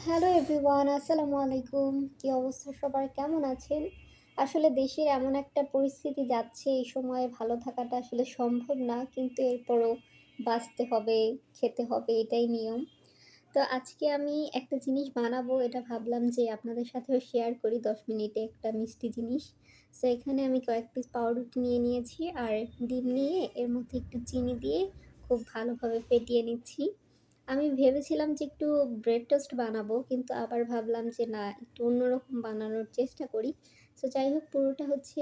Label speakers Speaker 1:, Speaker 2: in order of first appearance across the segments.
Speaker 1: Hello everyone, আসসালামু আলাইকুম। কি অবস্থা সবার, কেমন আছেন? আসলে দেশের এমন একটা পরিস্থিতি যাচ্ছে, এই সময়ে ভালো থাকাটা আসলে সম্ভব না, কিন্তু এরপরও বাঁচতে হবে, খেতে হবে, এটাই নিয়ম। তো আজকে আমি একটা জিনিস বানাবো, এটা ভাবলাম যে আপনাদের সাথেও শেয়ার করি 10 মিনিটে, একটা মিষ্টি জিনিস। সো এখানে আমি কয়েক পিস পাউরুটি নিয়ে নিয়েছি আর ডিম নিয়ে এর মধ্যে একটু চিনি দিয়ে খুব ভালোভাবে ফেটিয়ে নিচ্ছি। আমি ভেবেছিলাম যে একটু ব্রেড টোস্ট বানাবো, কিন্তু আবার ভাবলাম যে না, একটু অন্যরকম বানানোর চেষ্টা করি। সো যাই হোক, পুরোটা হচ্ছে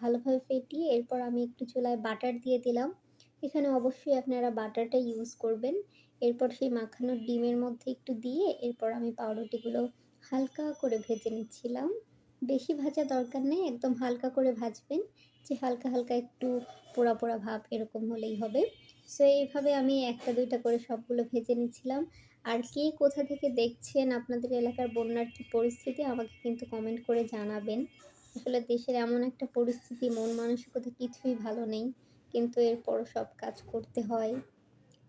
Speaker 1: ভালোভাবে ফেটিয়ে এরপর আমি একটু চুলায় বাটার দিয়ে দিলাম। এখানে অবশ্যই আপনারা বাটারটা ইউজ করবেন। এরপর সেই মাখানো ডিমের মধ্যে একটু দিয়ে এরপর আমি পাউরুটিগুলো হালকা করে ভেজে নিচ্ছিলাম। বেশি ভাজা দরকার নেই, একদম হালকা করে ভাজবেন, যে হালকা হালকা একটু পোড়া পোড়া ভাব এরকম হলেই হবে। সো এইভাবে আমি একটা দুইটা করে সবগুলো ভেজে নিচ্ছিলাম। আর কে কোথা থেকে দেখছেন, আপনাদের এলাকার বন্যার কী পরিস্থিতি, আমাকে কিন্তু কমেন্ট করে জানাবেন। আসলে দেশের এমন একটা পরিস্থিতি, মন মানসিকতা কিছুই ভালো নেই, কিন্তু এরপরও সব কাজ করতে হয়,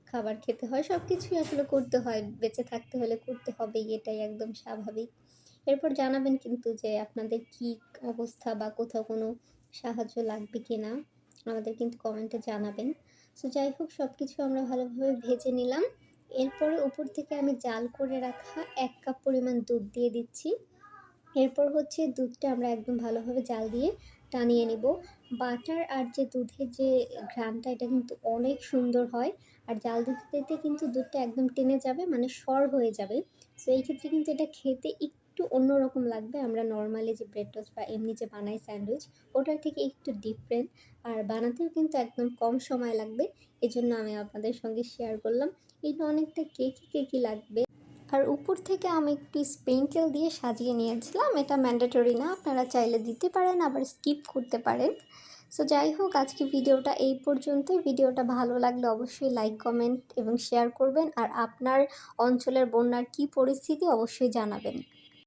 Speaker 1: খাবার খেতে হয়, সব কিছুই আসলে করতে হয়। বেঁচে থাকতে হলে করতে হবেই, এটাই একদম স্বাভাবিক। এরপর জানাবেন কিন্তু যে আপনাদের কী অবস্থা বা কোথাও কোনো সাহায্য লাগবে কিনা? আমাদের কিন্তু কমেন্টে জানাবেন। সো যাই হোক, সব কিছু আমরা ভালোভাবে ভেজে নিলাম। এরপরে উপর থেকে আমি জাল করে রাখা ১ কাপ পরিমাণ দুধ দিয়ে দিচ্ছি। এরপর হচ্ছে দুধটা আমরা একদম ভালোভাবে জাল দিয়ে টানিয়ে নিব। বাটার আর যে দুধের যে ঘ্রাণটা, এটা কিন্তু অনেক সুন্দর হয়। আর জাল দিতে দিতে কিন্তু দুধটা একদম টেনে যাবে, মানে সর হয়ে যাবে। সো এই ক্ষেত্রে কিন্তু এটা খেতে একটু অন্যরকম লাগবে। আমরা নরমালি যে ব্রেড টোস্ট বা এমনি যে বানাই স্যান্ডউইচ, ওটার থেকে একটু ডিফারেন্ট। আর বানাতেও কিন্তু একদম কম সময় লাগবে। এজন্য আমি আপনাদের সঙ্গে শেয়ার করলাম। এটা অনেকটা কেকি কেকি লাগবে। আর উপর থেকে আমি একটু স্প্রিংকেল দিয়ে সাজিয়ে নিয়েছিলাম। এটা ম্যান্ডেটরি না, আপনারা চাইলে দিতে পারেন, আবার স্কিপ করতে পারেন। সো যাই হোক, আজকে ভিডিওটা এই পর্যন্তই। ভিডিওটা ভালো লাগলে অবশ্যই লাইক, কমেন্ট এবং শেয়ার করবেন। আর আপনার অঞ্চলের বন্যার কী পরিস্থিতি অবশ্যই জানাবেন।